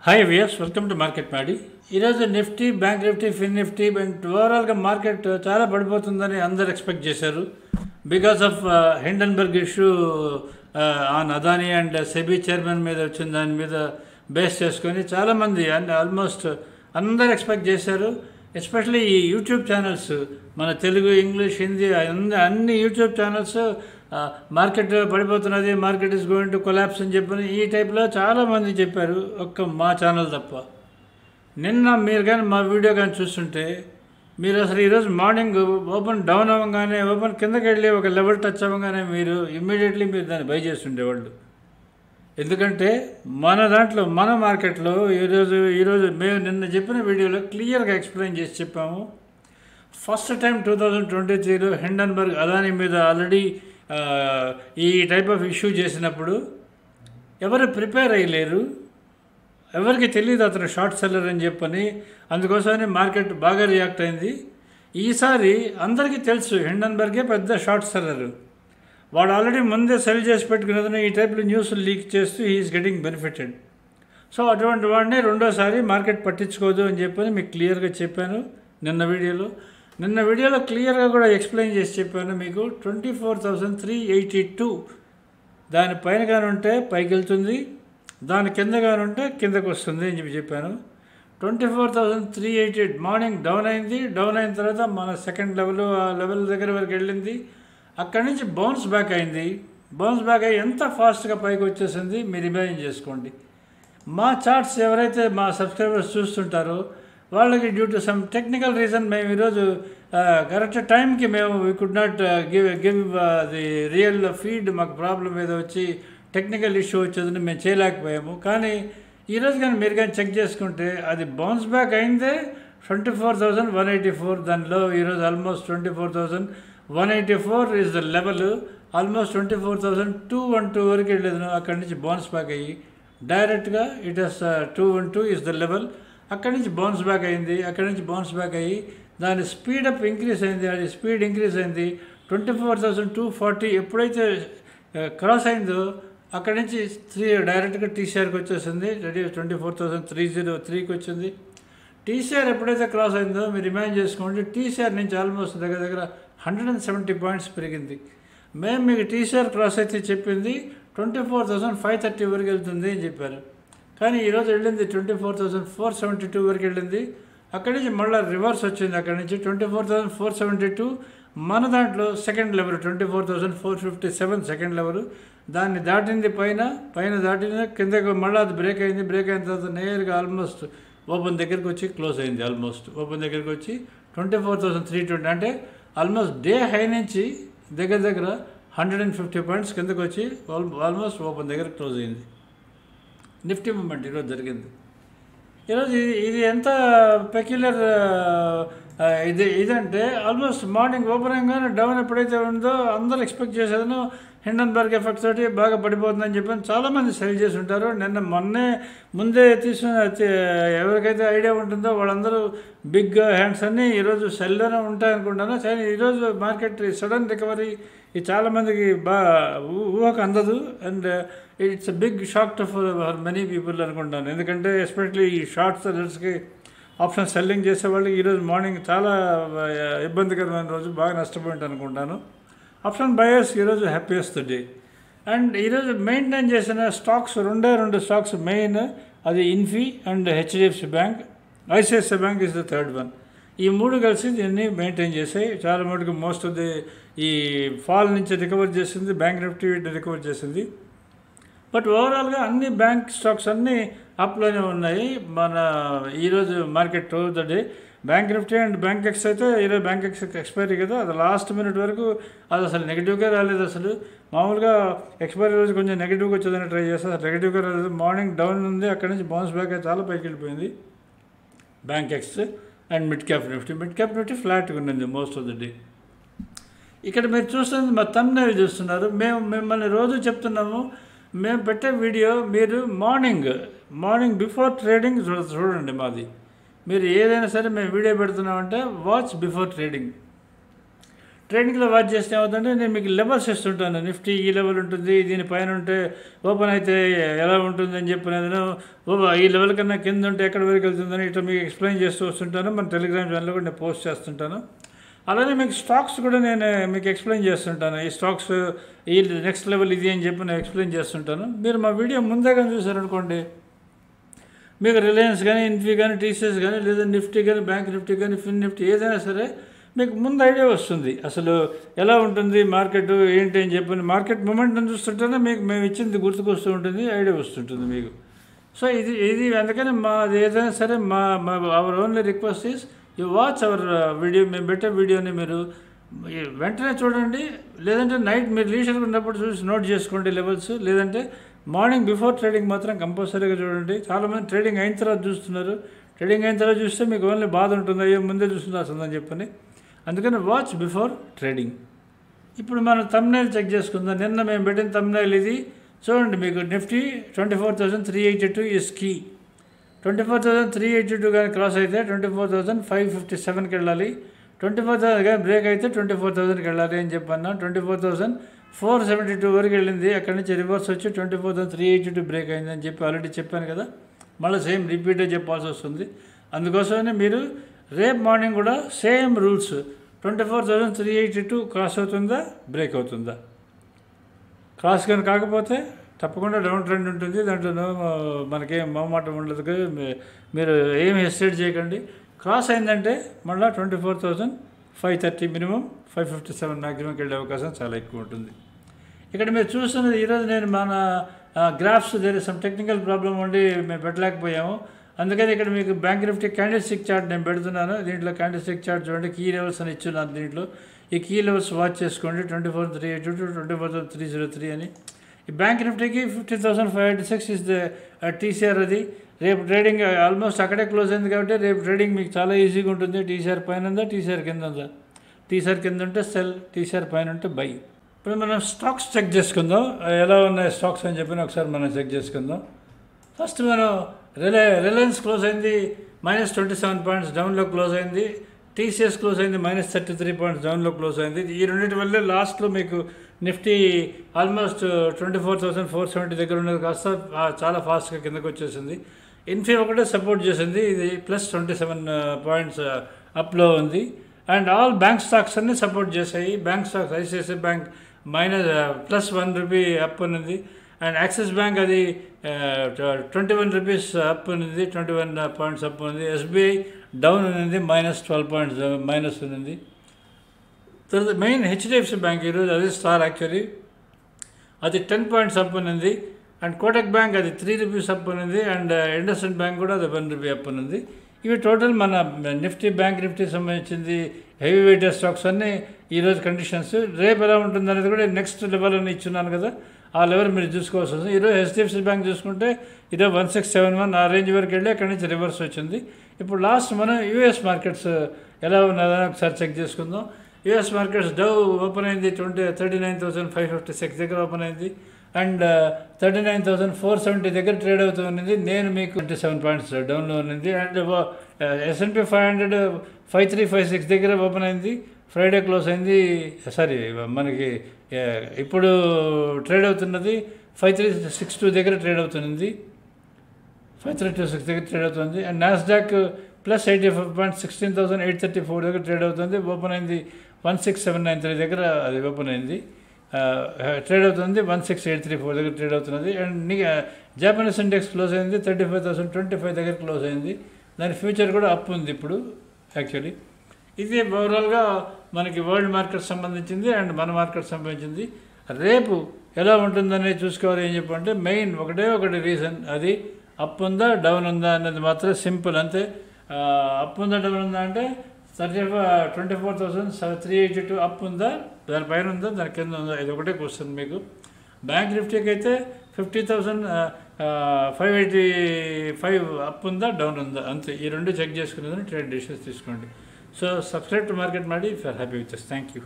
Hi viewers, welcome to market Maddy. ఈరోజు Nifty, bank Nifty, Fin Nifty and ఓవరాల్గా market చాలా పడిపోతుందని అందరు ఎక్స్పెక్ట్ చేశారు. Because of Hindenburg issue on Adani and SEBI chairman మీద వచ్చిన దాని మీద బేస్ చేసుకొని చాలామంది ఆల్మోస్ట్ అందరు ఎక్స్పెక్ట్ చేశారు. ఎస్పెషల్లీ ఈ యూట్యూబ్ ఛానల్స్, మన తెలుగు, ఇంగ్లీష్, హిందీ అన్ని యూట్యూబ్ ఛానల్స్ మార్కెట్ పడిపోతున్నది, market is going to collapse అని చెప్పని ఈ టైప్లో చాలామంది చెప్పారు, ఒక్క మా ఛానల్ తప్ప. నిన్న మీరు కానీ మా వీడియో కానీ చూస్తుంటే మీరు అసలు ఈరోజు మార్నింగ్ ఓపెన్ డౌన్ అవ్వగానే, ఓపెన్ కిందకి వెళ్ళి ఒక లెవెల్ టచ్ అవ్వగానే మీరు ఇమ్మీడియట్లీ మీరు దాన్ని బై చేస్తుండేవాళ్ళు. ఎందుకంటే మన దాంట్లో, మన మార్కెట్లో ఈరోజు మేము నిన్న చెప్పిన వీడియోలో క్లియర్గా ఎక్స్ప్లెయిన్ చేసి చెప్పాము. ఫస్ట్ టైం 2023లో హిండన్బర్గ్ అదానీ మీద ఆల్రెడీ ఈ టైప్ ఆఫ్ ఇష్యూ చేసినప్పుడు ఎవరు ప్రిపేర్ అయ్యలేరు, ఎవరికి తెలియదు అతను షార్ట్ సెల్లర్ అని చెప్పని. అందుకోసమని మార్కెట్ బాగా రియాక్ట్ అయింది. ఈసారి అందరికీ తెలుసు హిండన్బర్గే పెద్ద షార్ట్ సెల్లరు. వాడు ఆల్రెడీ ముందే సెల్ చేసి పెట్టుకున్నదని ఈ టైప్లో న్యూస్ లీక్ చేస్తూ హీఈస్ గెటింగ్ బెనిఫిటెడ్. సో అటువంటి వాడిని రెండోసారి మార్కెట్ పట్టించుకోదు అని చెప్పని మీకు క్లియర్గా చెప్పాను నిన్న వీడియోలో క్లియర్గా కూడా ఎక్స్ప్లెయిన్ చేసి చెప్పాను మీకు. 24,382 దానిపైన కానుంటే పైకి వెళ్తుంది, దాని కింద కానుంటే కిందకు వస్తుంది అని చెప్పాను. 24,388 మార్నింగ్ డౌన్ అయింది. డౌన్ అయిన తర్వాత మన సెకండ్ లెవెల్, ఆ లెవెల్ దగ్గర వరకు వెళ్ళింది. అక్కడి నుంచి బౌన్స్ బ్యాక్ అయింది. బౌన్స్ బ్యాక్ అయ్యి ఎంత ఫాస్ట్గా పైకి వచ్చేసింది మీరు ఇమాజిన్ చేసుకోండి. మా చార్ట్స్ ఎవరైతే మా సబ్స్క్రైబర్స్ చూస్తుంటారో వాళ్ళకి due to some technical reason మేము ఈరోజు కరెక్ట్ టైంకి మేము we could not give the real feed. మాకు ప్రాబ్లం ఏదో వచ్చి టెక్నికల్ ఇష్యూ వచ్చేదని మేము చేయలేకపోయాము. కానీ ఈరోజు కానీ మీరు కానీ చెక్ చేసుకుంటే అది బౌన్స్ బ్యాక్ అయిందే 24,184. దానిలో ఈరోజు almost 24,184 is the level. Almost 24,212 వరకు వెళ్ళేది. అక్కడి నుంచి బౌన్స్ బ్యాక్ అయ్యి డైరెక్ట్గా it is 212 is the level. అక్కడి నుంచి బౌన్స్ బ్యాక్ అయింది. అక్కడి నుంచి బౌన్స్ బ్యాక్ అయ్యి దాని స్పీడప్ ఇంక్రీజ్ అయింది. అది స్పీడ్ ఇంక్రీజ్ అయింది. 24,240 ఎప్పుడైతే క్రాస్ అయిందో అక్కడి నుంచి డైరెక్ట్గా టీసీఆర్కి వచ్చేసింది. 24,303కి వచ్చింది. టీసీఆర్ ఎప్పుడైతే క్రాస్ అయిందో మీరు ఇమాజిన్ చేసుకోండి, టీసీఆర్ నుంచి ఆల్మోస్ట్ దగ్గర 170 పాయింట్స్ పెరిగింది. మేము మీకు టీసీఆర్ క్రాస్ అయితే చెప్పింది 24,530 వరకు వెళ్తుంది అని చెప్పారు. కానీ ఈరోజు వెళ్ళింది 24,472 వరకు వెళ్ళింది. అక్కడి నుంచి మళ్ళీ రివర్స్ వచ్చింది. అక్కడి నుంచి 24,472 మన దాంట్లో సెకండ్ లెవెల్ 24,457 సెకండ్ లెవెల్. దాన్ని దాటింది, పైన దాటిన కిందకి మళ్ళీ అది బ్రేక్ అయింది. బ్రేక్ అయిన తర్వాత నేరుగా ఆల్మోస్ట్ ఓపెన్ దగ్గరికి వచ్చి క్లోజ్ అయింది. ఓపెన్ దగ్గరికి వచ్చి 24,320 అంటే ఆల్మోస్ట్ డే హై నుంచి దగ్గర 150 పాయింట్స్ కిందకు వచ్చి ఆల్మోస్ట్ ఓపెన్ దగ్గర క్లోజ్ అయింది. నిఫ్టీ మూమెంట్ ఈరోజు జరిగింది. ఈరోజు ఇది ఎంత పెక్యులర్ ఇదంటే ఆల్మోస్ట్ మార్నింగ్ ఓపెన్ అయ్యగానే డౌన్ ఎప్పుడైతే ఉందో అందరూ ఎక్స్పెక్ట్ చేసేదను హిండన్బర్గ్ ఎఫెక్ట్ తోటి బాగా పడిపోతుందని చెప్పి చాలామంది సెల్ చేసి ఉంటారు. ముందే తీసుకున్న ఎవరికైతే ఐడియా ఉంటుందో వాళ్ళందరూ బిగ్ హ్యాండ్స్ అన్నీ ఈరోజు సెల్లోనే ఉంటాయనుకుంటాను. కానీ ఈరోజు మార్కెట్ సడన్ రికవరీ ఇది చాలామందికి బాగా ఊహకు అందదు. And it's big shock for many people అనుకుంటాను. ఎందుకంటే ఎస్పెషల్లీ ఈ షార్ట్ సెల్లర్స్కి ఆప్షన్ సెల్లింగ్ చేసే వాళ్ళకి ఈరోజు మార్నింగ్ చాలా ఇబ్బందికరమైన రోజు, బాగా నష్టపోయింది అనుకుంటాను. ఆప్షన్ బయర్స్ ఈరోజు హ్యాపీయెస్ట్ డే. అండ్ ఈరోజు మెయింటైన్ చేసిన స్టాక్స్ రెండు స్టాక్స్ మెయిన్, అది Infy and HDFC bank. ICICI bank is the third one. ఈ మూడు కలిసి దీన్ని మెయింటైన్ చేసాయి. చాలా మటుకు మోస్ట్ ఆఫ్ ది ఈ ఫాల్ నుంచి రికవర్ చేసింది, బ్యాంక్ నిఫ్టీ రికవర్ చేసింది. బట్ ఓవరాల్గా అన్ని బ్యాంక్ స్టాక్స్ అన్నీ అప్లోనే ఉన్నాయి. మన ఈరోజు market through the day bank Nifty and bank X అయితే ఈరోజు బ్యాంక్ ఎక్స్ ఎక్స్పైరీ కదా, అది లాస్ట్ మినిట్ వరకు అది అసలు నెగిటివ్గా రాలేదు. అసలు మామూలుగా ఎక్స్పైరీ రోజు కొంచెం నెగిటివ్గా వచ్చేదని ట్రై చేస్తే అసలు నెగిటివ్గా రాలేదు. మార్నింగ్ డౌన్ ఉంది, అక్కడి నుంచి బౌన్స్ బ్యాక్ అయితే చాలా పైకి వెళ్ళిపోయింది bank X. And mid cap Nifty ఫ్లాట్గా ఉన్నది మోస్ట్ ఆఫ్ ద డే. ఇక్కడ మీరు చూస్తుంది మా థంబ్నెయిల్ చూస్తున్నారు. మేము మిమ్మల్ని రోజు చెప్తున్నాము, మేము పెట్టే వీడియో మీరు మార్నింగ్ బిఫోర్ ట్రేడింగ్ చూడండి. మాది మీరు ఏదైనా సరే మేము వీడియో పెడుతున్నామంటే వాచ్ బిఫోర్ ట్రేడింగ్. ట్రేడింగ్లో వాచ్ చేస్తే ఏమవుతుందంటే నేను మీకు లెవెల్స్ ఇస్తుంటాను. నిఫ్టీ ఈ లెవెల్ ఉంటుంది, దీనిపైన ఉంటే ఓపెన్ అయితే ఎలా ఉంటుందని చెప్పి నేను ఈ లెవెల్ కన్నా కింద ఉంటే ఎక్కడి వరకు వెళ్తుందని ఇట్లా మీకు ఎక్స్ప్లెయిన్ చేస్తూ వస్తుంటాను. మన టెలిగ్రామ్ ఛానల్లో కూడా నేను పోస్ట్ చేస్తుంటాను. అలానే మీకు స్టాక్స్ కూడా నేను మీకు ఎక్స్ప్లెయిన్ చేస్తుంటాను. ఈ స్టాక్స్ ఈ నెక్స్ట్ లెవెల్ ఇది అని చెప్పి నేను ఎక్స్ప్లెయిన్ చేస్తుంటాను. మీరు మా వీడియో ముందే కానీ చూసారనుకోండి, మీకు రిలయన్స్ కానీ, ఇన్ఫీ కానీ, టీసీఎస్ కానీ, లేదా నిఫ్టీ కానీ, బ్యాంక్ నిఫ్టీ కానీ, ఫిన్ నిఫ్టీ ఏదైనా సరే మీకు ముందు ఐడియా వస్తుంది అసలు ఎలా ఉంటుంది మార్కెట్ ఏంటి అని చెప్పి. మార్కెట్ మూమెంట్ని చూస్తుంటేనే మీకు మేము ఇచ్చింది గుర్తుకొస్తూ ఉంటుంది, ఐడియా వస్తుంటుంది మీకు. సో ఇది అందుకని మాది ఏదైనా సరే మా our only request is you watch our video. మేము పెట్టే వీడియోని మీరు వెంటనే చూడండి, లేదంటే నైట్ మీరు లీజర్గా ఉన్నప్పుడు చూసి నోట్ చేసుకోండి లెవెల్స్, లేదంటే మార్నింగ్ బిఫోర్ ట్రేడింగ్ మాత్రం కంపల్సరీగా చూడండి. చాలామంది ట్రేడింగ్ అయిన తర్వాత చూస్తున్నారు. ట్రేడింగ్ అయిన తర్వాత చూస్తే మీకు ఓన్లీ బాధ ఉంటుంది, అయ్యో ముందే చూస్తుందని చెప్పని. అందుకని వాచ్ బిఫోర్ ట్రేడింగ్. ఇప్పుడు మనం థంబ్నెయిల్ చెక్ చేసుకుందాం. నిన్న మేము పెట్టిన థంబ్నెయిల్ ఇది చూడండి. మీకు నిఫ్టీ 24,382 ఈజ్ కీ. 24,382 కానీ క్రాస్ అయితే 24,557కి వెళ్ళాలి. 24,000 కానీ బ్రేక్ అయితే 24,000కి వెళ్ళాలి అని చెప్పన్నా. 24,472 వరకు వెళ్ళింది. అక్కడి నుంచి రివర్స్ వచ్చి 24,382 బ్రేక్ అయిందని చెప్పి ఆల్రెడీ చెప్పాను కదా. మళ్ళీ సేమ్ రిపీటే చెప్పాల్సి వస్తుంది. అందుకోసమనే మీరు రేపు మార్నింగ్ కూడా సేమ్ రూల్స్ 24,382 క్రాస్ అవుతుందా, బ్రేక్ అవుతుందా. క్రాస్ కానీ కాకపోతే తప్పకుండా డౌన్ ట్రెండ్ ఉంటుంది, దాంట్లో మనకేం మొహమాటం ఉండదు. మీరు ఏం హెసిటేట్ చేయకండి. క్రాస్ అయిందంటే మళ్ళీ 24,530 మినిమం, 557 మ్యాక్సిమంకి వెళ్ళే అవకాశం చాలా ఎక్కువ ఉంటుంది. ఇక్కడ మీరు చూస్తున్నది ఈరోజు నేను మన graphs there some technical problem ఉండి మేము పెట్టలేకపోయాము. అందుకని ఇక్కడ మీకు bank Nifty candlestick chart నేను పెడుతున్నాను. దీంట్లో క్యాండిల్ స్టిక్ చార్ట్ చూడండి, కీ లెవెల్స్ అని ఇచ్చున్నాను. దీంట్లో ఈ కీ లెవెల్స్ వాచ్ చేసుకోండి. 24,382 24,303 అని. ఈ బ్యాంక్ నిఫ్టీకి 50,586 ఇస్ ద టీసీఆర్. అది రేపు ట్రేడింగ్ ఆల్మోస్ట్ అక్కడే క్లోజ్ అయింది కాబట్టి రేపు ట్రేడింగ్ మీకు చాలా ఈజీగా ఉంటుంది. టీసీఆర్ పైన ఉందా, టీసీఆర్ కింద ఉందా. టీసీఆర్ కింద ఉంటే సెల్, టీసీఆర్ పైన ఉంటే బై. ఇప్పుడు మనం స్టాక్స్ చెక్ చేసుకుందాం, ఎలా ఉన్నాయి స్టాక్స్ అని చెప్పి ఒకసారి మనం చెక్ చేసుకుందాం. ఫస్ట్ మనం రిలయన్స్ క్లోజ్ అయింది -27 పాయింట్స్ డౌన్లో క్లోజ్ అయింది. టీసీఎస్ క్లోజ్ అయింది -33 పాయింట్స్ డౌన్లో క్లోజ్ అయింది. ఈ రెండింటి వల్లే లాస్ట్లో మీకు నిఫ్టీ ఆల్మోస్ట్ 24,470 దగ్గర ఉన్నది కాస్త చాలా ఫాస్ట్గా కిందకు వచ్చేసింది. ఇన్ఫీ ఒకటే సపోర్ట్ చేసింది, ఇది +27 పాయింట్స్ అప్లో ఉంది. అండ్ ఆల్ బ్యాంక్ స్టాక్స్ అన్నీ సపోర్ట్ చేశాయి. Bank stocks ICICI bank -1 rupee up ఉంది. అండ్ యాక్సిస్ బ్యాంక్ అది 21 రూపీస్ అప్ ఉంది, 21 పాయింట్స్ అప్ ఉంది. ఎస్బీఐ డౌన్ ఉంది, -12 పాయింట్స్ మైనస్ ఉంది. తర్వాత మెయిన్ హెచ్డిఎఫ్సి బ్యాంక్ ఈరోజు అది స్టార్ యాక్చువల్లీ, అది 10 పాయింట్స్ అప్ ఉంది. అండ్ కోటక్ బ్యాంక్ అది 3 రూపీస్ అప్ ఉంది. అండ్ ఇండస్ఇండ్ బ్యాంక్ కూడా అది 1 రూపీ అప్ ఉంది. ఇవి టోటల్ మన నిఫ్టీ బ్యాంక్ నిఫ్టీ సంబంధించింది హెవీ వెయిటెడ్ స్టాక్స్ అన్నీ ఈరోజు కండిషన్స్. రేపు ఎలా ఉంటుంది అనేది కూడా నెక్స్ట్ లెవెల్ అని ఇచ్చున్నాను కదా, ఆ లెవెల్ మీరు చూసుకోవాల్సి వస్తుంది. ఈరోజు హెచ్డిఎఫ్సి బ్యాంక్ చూసుకుంటే ఇదే 1671 ఆ రేంజ్ వరకు వెళ్ళి అక్కడి నుంచి రివర్స్ వచ్చింది. ఇప్పుడు లాస్ట్ మనం యూఎస్ మార్కెట్స్ ఎలా ఉన్నదని ఒకసారి చెక్ చేసుకుందాం. యూఎస్ మార్కెట్స్ డౌ ఓపెన్ అయింది 39,556 దగ్గర ఓపెన్ అయింది. అండ్ 39,470 దగ్గర ట్రేడ్ అవుతుంది. నేను మీకు 27 పాయింట్స్ డౌన్లో ఉన్నది. అండ్ S&P 500 5356 దగ్గర ఓపెన్ అయింది, ఫ్రైడే క్లోజ్ అయింది. సారీ, మనకి ఇప్పుడు ట్రేడ్ అవుతున్నది 5362 దగ్గర ట్రేడ్ అవుతుంది, 5326 దగ్గర ట్రేడ్ అవుతుంది. అండ్ నాస్డాక్ +85 పాయింట్స్ 16,834 దగ్గర ట్రేడ్ అవుతుంది. ఓపెన్ అయింది 16793 దగ్గర అది ఓపెన్ అయింది, ట్రేడ్ అవుతుంది 16834 దగ్గర ట్రేడ్ అవుతున్నది. అండ్ జాపనీస్ ఇండెక్స్ క్లోజ్ అయింది 35,025 దగ్గర క్లోజ్ అయింది. దాని ఫ్యూచర్ కూడా అప్ ఉంది ఇప్పుడు యాక్చువల్లీ. ఇది ఓవరాల్గా మనకి వరల్డ్ మార్కెట్ సంబంధించింది అండ్ మన మార్కెట్ సంబంధించింది. రేపు ఎలా ఉంటుందనేది చూసుకోవాలి. ఏం చెప్పంటే మెయిన్ ఒకటి రీజన్, అది అప్ ఉందా డౌన్ ఉందా అన్నది మాత్రం సింపుల్ అంతే. అప్ ఉందా డౌన్ ఉందా అంటే 24,382 అప్ ఉందా, దానిపైన ఉందా, దాని కింద ఉందా, ఇది ఒకటే క్వశ్చన్ మీకు. బ్యాంక్ నిఫ్టీకి అయితే 50,585 అప్ ఉందా డౌన్ ఉందా అంతే. ఈ రెండు చెక్ చేసుకునేదని ట్రేడ్ డిసిషన్స్ తీసుకోండి. సో సబ్స్క్రైబ్ టు మార్కెట్ ಮಾಡಿ. If you are happy with this, thank you.